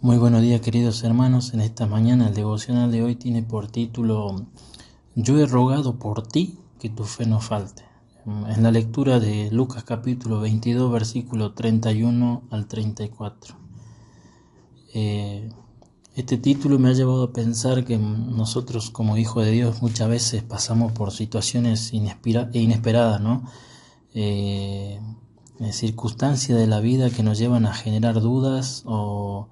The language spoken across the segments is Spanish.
Muy buenos días, queridos hermanos. En esta mañana el devocional de hoy tiene por título Yo he rogado por ti que tu fe no falte. En la lectura de Lucas capítulo 22, versículo 31 al 34. Este título me ha llevado a pensar que nosotros como hijos de Dios muchas veces pasamos por situaciones inesperadas, ¿no? Circunstancias de la vida que nos llevan a generar dudas o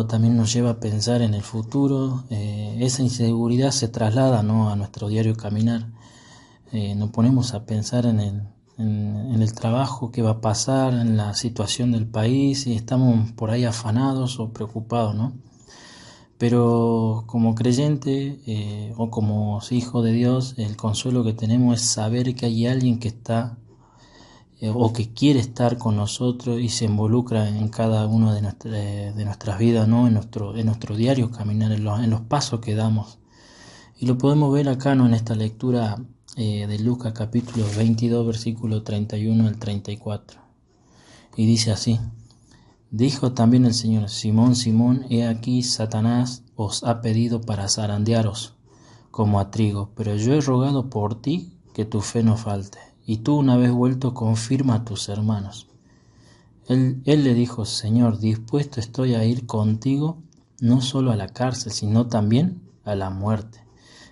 también nos lleva a pensar en el futuro. Esa inseguridad se traslada, ¿no?, a nuestro diario caminar. Nos ponemos a pensar en el trabajo que va a pasar, en la situación del país, y estamos por ahí afanados o preocupados, ¿no? Pero como creyente o como hijo de Dios, el consuelo que tenemos es saber que hay alguien que está o que quiere estar con nosotros y se involucra en cada uno de nuestras vidas, ¿no? En nuestro diario caminar, en los pasos que damos. Y lo podemos ver acá, ¿no?, en esta lectura de Lucas capítulo 22, versículo 31 al 34. Y dice así: Dijo también el Señor: Simón, Simón, he aquí Satanás os ha pedido para zarandearos como a trigo, pero yo he rogado por ti que tu fe no falte. Y tú, una vez vuelto, confirma a tus hermanos. Él le dijo: Señor, dispuesto estoy a ir contigo, no solo a la cárcel, sino también a la muerte.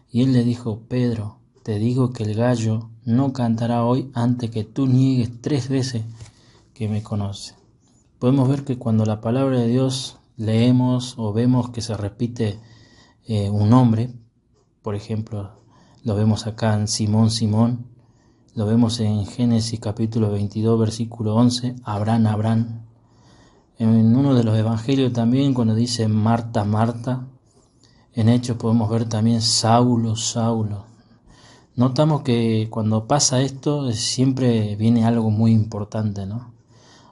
Y él le dijo: Pedro, te digo que el gallo no cantará hoy antes que tú niegues 3 veces que me conoces. Podemos ver que cuando la palabra de Dios leemos o vemos que se repite un nombre, por ejemplo, lo vemos acá en Simón, Simón. Lo vemos en Génesis capítulo 22, versículo 11, Abraham, Abraham. En uno de los evangelios también, cuando dice Marta, Marta. En Hechos podemos ver también Saulo, Saulo. Notamos que cuando pasa esto siempre viene algo muy importante, ¿no?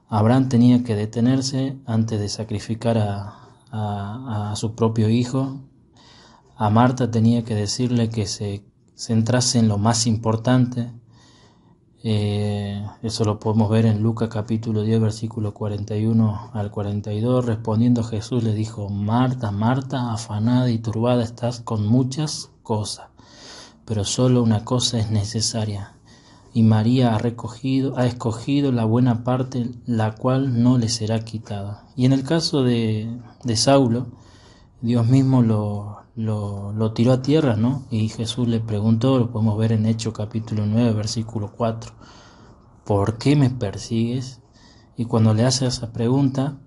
Abraham tenía que detenerse antes de sacrificar a su propio hijo. A Marta tenía que decirle que se centrase en lo más importante. Eso lo podemos ver en Lucas capítulo 10, versículo 41 al 42. Respondiendo Jesús le dijo: Marta, Marta, afanada y turbada estás con muchas cosas, pero solo una cosa es necesaria. Y María ha escogido la buena parte, la cual no le será quitada. Y en el caso de Saulo, Dios mismo lo tiró a tierra, ¿no? Y Jesús le preguntó, lo podemos ver en Hechos capítulo 9, versículo 4, ¿por qué me persigues? Y cuando le hace esa pregunta,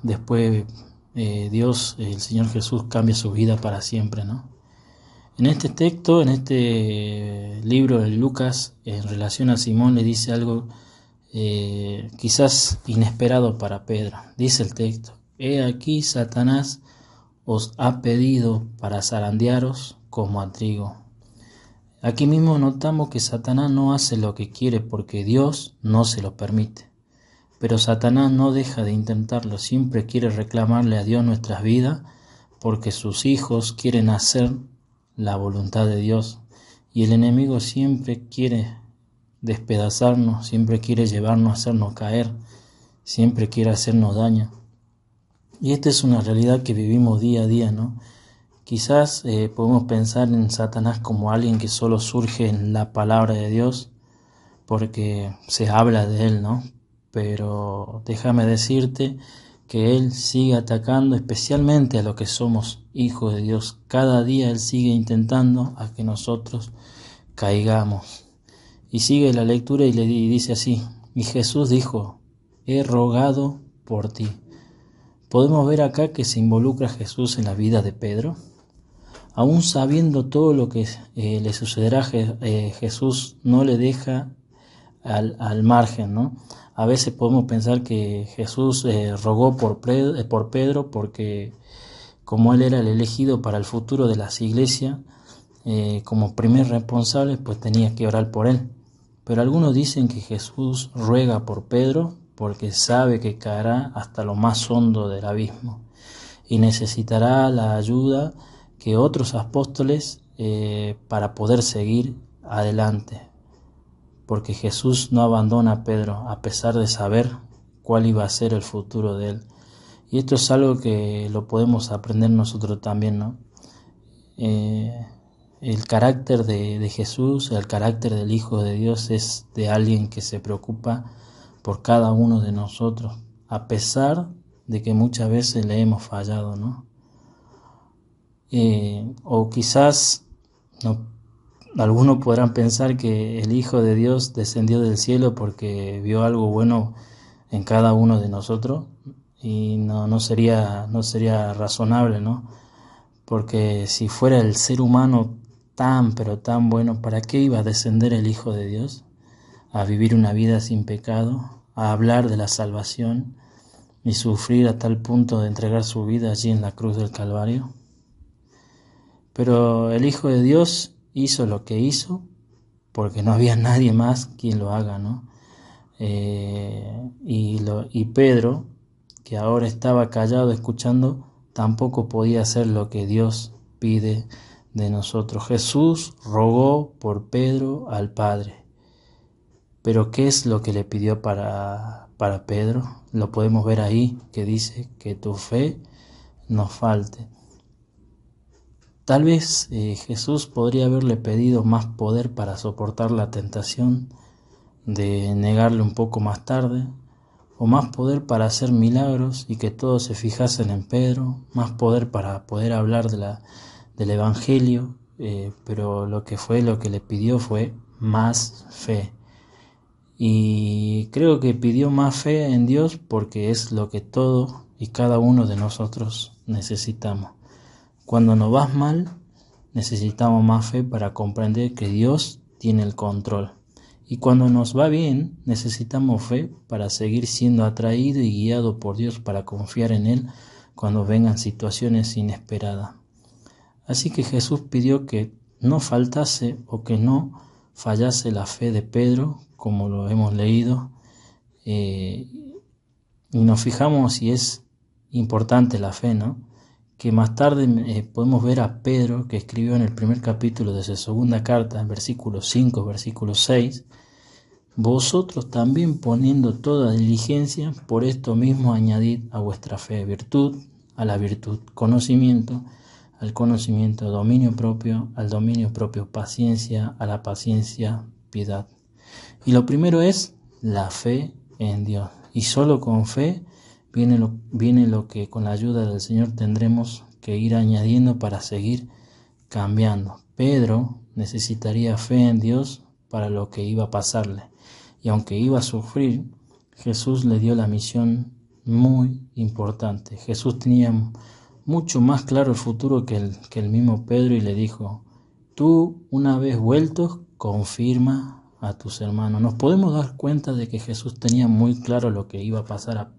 después Dios, el Señor Jesús, cambia su vida para siempre, ¿no? En este texto, en este libro de Lucas, en relación a Simón, le dice algo quizás inesperado para Pedro. Dice el texto: He aquí Satanás os ha pedido para zarandearos como a trigo. Aquí mismo notamos que Satanás no hace lo que quiere porque Dios no se lo permite. Pero Satanás no deja de intentarlo, siempre quiere reclamarle a Dios nuestras vidas porque sus hijos quieren hacer la voluntad de Dios. Y el enemigo siempre quiere despedazarnos, siempre quiere llevarnos a hacernos caer, siempre quiere hacernos daño. Y esta es una realidad que vivimos día a día, ¿no? Quizás podemos pensar en Satanás como alguien que solo surge en la palabra de Dios porque se habla de él, ¿no? Pero déjame decirte que él sigue atacando especialmente a los que somos hijos de Dios. Cada día él sigue intentando a que nosotros caigamos. Y sigue la lectura y dice así: y Jesús dijo: he rogado por ti. Podemos ver acá que se involucra Jesús en la vida de Pedro. Aún sabiendo todo lo que le sucederá, Jesús no le deja al margen, ¿no? A veces podemos pensar que Jesús rogó por Pedro porque como él era el elegido para el futuro de las iglesias, como primer responsable, pues tenía que orar por él. Pero algunos dicen que Jesús ruega por Pedro porque sabe que caerá hasta lo más hondo del abismo y necesitará la ayuda que otros apóstoles para poder seguir adelante. Porque Jesús no abandona a Pedro a pesar de saber cuál iba a ser el futuro de él. Y esto es algo que lo podemos aprender nosotros también, ¿no? El carácter de Jesús, el carácter del Hijo de Dios es de alguien que se preocupa por cada uno de nosotros, a pesar de que muchas veces le hemos fallado, ¿no? O quizás algunos podrán pensar que el Hijo de Dios descendió del cielo porque vio algo bueno en cada uno de nosotros, y no sería razonable, ¿no? Porque si fuera el ser humano pero tan bueno, ¿para qué iba a descender el Hijo de Dios? A vivir una vida sin pecado, a hablar de la salvación y sufrir a tal punto de entregar su vida allí en la cruz del Calvario. Pero el Hijo de Dios hizo lo que hizo porque no había nadie más quien lo haga, ¿no? Y Pedro, que ahora estaba callado escuchando, tampoco podía hacer lo que Dios pide de nosotros. Jesús rogó por Pedro al Padre. Pero ¿qué es lo que le pidió para Pedro? Lo podemos ver ahí, que dice que tu fe no falte. Tal vez Jesús podría haberle pedido más poder para soportar la tentación de negarle un poco más tarde, o más poder para hacer milagros y que todos se fijasen en Pedro, más poder para poder hablar del Evangelio, pero lo que le pidió fue más fe. Y creo que pidió más fe en Dios porque es lo que todos y cada uno de nosotros necesitamos. Cuando nos va mal, necesitamos más fe para comprender que Dios tiene el control. Y cuando nos va bien, necesitamos fe para seguir siendo atraído y guiado por Dios, para confiar en Él cuando vengan situaciones inesperadas. Así que Jesús pidió que no faltase o que no fallase la fe de Pedro, como lo hemos leído, y nos fijamos si es importante la fe, ¿no? Que más tarde podemos ver a Pedro, que escribió en el primer capítulo de su segunda carta, en versículo 5, versículo 6, vosotros también poniendo toda diligencia, por esto mismo añadid a vuestra fe virtud, a la virtud conocimiento, al conocimiento dominio propio, al dominio propio paciencia, a la paciencia piedad. Y lo primero es la fe en Dios. Y solo con fe viene lo que con la ayuda del Señor tendremos que ir añadiendo para seguir cambiando. Pedro necesitaría fe en Dios para lo que iba a pasarle. Y aunque iba a sufrir, Jesús le dio la misión muy importante. Jesús tenía mucho más claro el futuro que el mismo Pedro, y le dijo: tú, una vez vueltos, confirma a tus hermanos. Nos podemos dar cuenta de que Jesús tenía muy claro lo que iba a pasar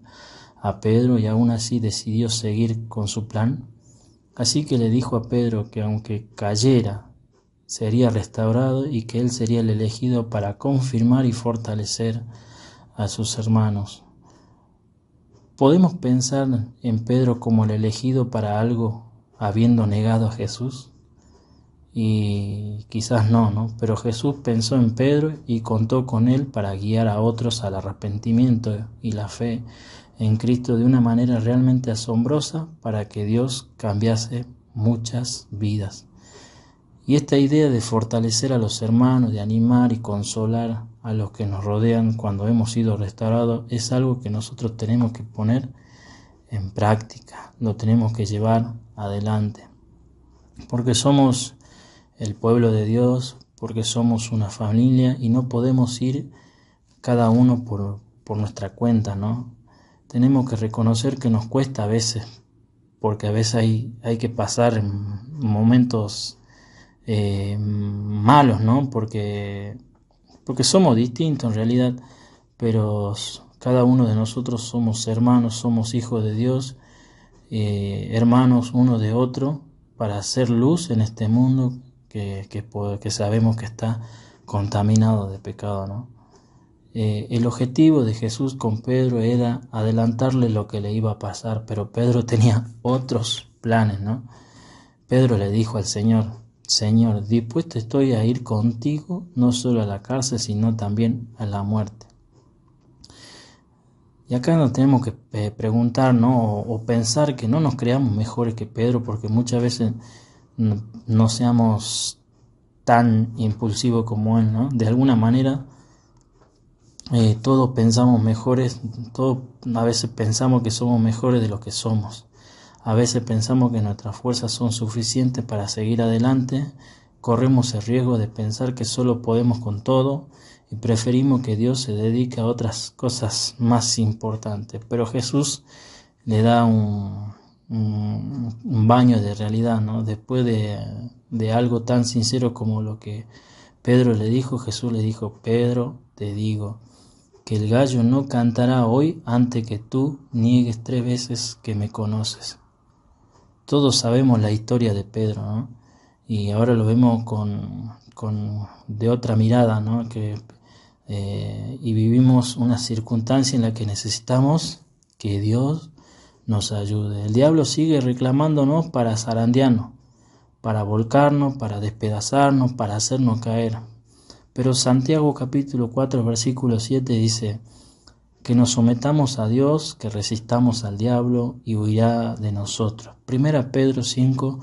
a Pedro, y aún así decidió seguir con su plan. Así que le dijo a Pedro que aunque cayera, sería restaurado y que él sería el elegido para confirmar y fortalecer a sus hermanos. ¿Podemos pensar en Pedro como el elegido para algo habiendo negado a Jesús? Y quizás no, pero Jesús pensó en Pedro y contó con él para guiar a otros al arrepentimiento y la fe en Cristo de una manera realmente asombrosa, para que Dios cambiase muchas vidas. Y esta idea de fortalecer a los hermanos, de animar y consolar a los que nos rodean cuando hemos sido restaurados, es algo que nosotros tenemos que poner en práctica, lo tenemos que llevar adelante, porque somos el pueblo de Dios, porque somos una familia y no podemos ir cada uno por nuestra cuenta, ¿no? Tenemos que reconocer que nos cuesta a veces, porque a veces hay que pasar momentos malos, ¿no? Porque somos distintos en realidad, pero cada uno de nosotros somos hermanos, somos hijos de Dios, hermanos uno de otro, para hacer luz en este mundo que sabemos que está contaminado de pecado, ¿no? El objetivo de Jesús con Pedro era adelantarle lo que le iba a pasar, pero Pedro tenía otros planes, ¿no? Pedro le dijo al Señor: Señor, dispuesto estoy a ir contigo, no solo a la cárcel, sino también a la muerte. Y acá nos tenemos que preguntar, ¿no? O pensar que no nos creamos mejores que Pedro, porque muchas veces no seamos tan impulsivos como él, ¿no? De alguna manera todos pensamos mejores, todos a veces pensamos que somos mejores de lo que somos. A veces pensamos que nuestras fuerzas son suficientes para seguir adelante, corremos el riesgo de pensar que solo podemos con todo y preferimos que Dios se dedique a otras cosas más importantes. Pero Jesús le da un baño de realidad, ¿no? Después de algo tan sincero como lo que Pedro le dijo, Jesús le dijo: Pedro, te digo que el gallo no cantará hoy antes que tú niegues 3 veces que me conoces. Todos sabemos la historia de Pedro, ¿no? Y ahora lo vemos de otra mirada, ¿no? Y vivimos una circunstancia en la que necesitamos que Dios nos ayude. El diablo sigue reclamándonos para zarandearnos, para volcarnos, para despedazarnos, para hacernos caer. Pero Santiago capítulo 4 versículo 7 dice que nos sometamos a Dios, que resistamos al diablo y huirá de nosotros. Primera Pedro 5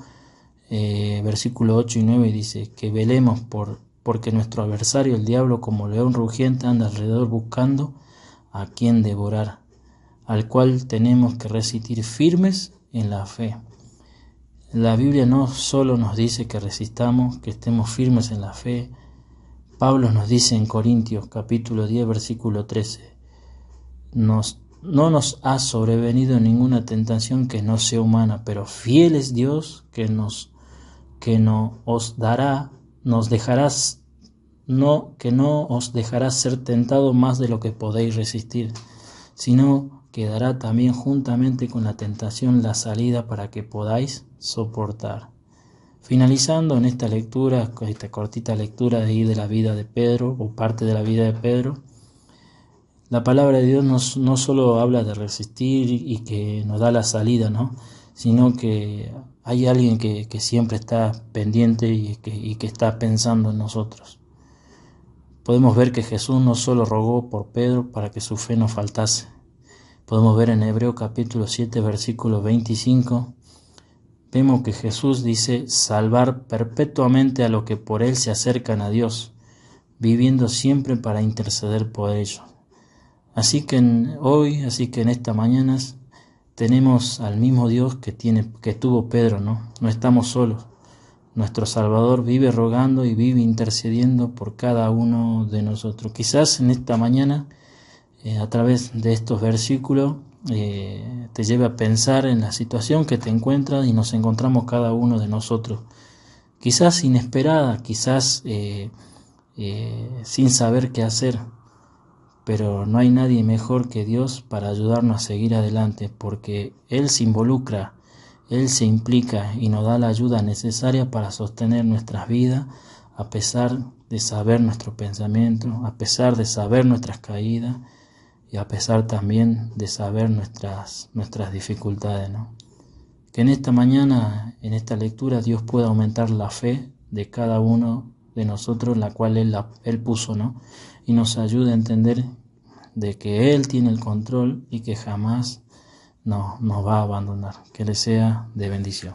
versículo 8 y 9 dice que velemos porque nuestro adversario el diablo como león rugiente anda alrededor buscando a quien devorar, al cual tenemos que resistir firmes en la fe. La Biblia no solo nos dice que resistamos, que estemos firmes en la fe. Pablo nos dice en Corintios capítulo 10 versículo 13: no nos ha sobrevenido ninguna tentación que no sea humana, pero fiel es Dios que no os dejará ser tentado más de lo que podéis resistir, sino que dará también juntamente con la tentación la salida para que podáis soportar. Finalizando en esta lectura, con esta cortita lectura de la vida de Pedro, o parte de la vida de Pedro, la palabra de Dios no solo habla de resistir y que nos da la salida, ¿no? Sino que hay alguien que siempre está pendiente y que está pensando en nosotros. Podemos ver que Jesús no solo rogó por Pedro para que su fe no faltase. Podemos ver en Hebreos capítulo 7 versículo 25, vemos que Jesús dice salvar perpetuamente a los que por él se acercan a Dios, viviendo siempre para interceder por ellos. Así que en esta mañana tenemos al mismo Dios que tuvo Pedro, ¿no? No estamos solos. Nuestro Salvador vive rogando y vive intercediendo por cada uno de nosotros. Quizás en esta mañana, a través de estos versículos, te lleve a pensar en la situación que te encuentras y nos encontramos cada uno de nosotros. Quizás inesperada, quizás sin saber qué hacer. Pero no hay nadie mejor que Dios para ayudarnos a seguir adelante, porque Él se involucra, Él se implica y nos da la ayuda necesaria para sostener nuestras vidas, a pesar de saber nuestro pensamiento, a pesar de saber nuestras caídas y a pesar también de saber nuestras dificultades, ¿no? Que en esta mañana, en esta lectura, Dios pueda aumentar la fe de cada uno de nosotros, la cual Él puso, ¿no? Y nos ayude a entender de que Él tiene el control y que jamás nos va a abandonar. Que le sea de bendición.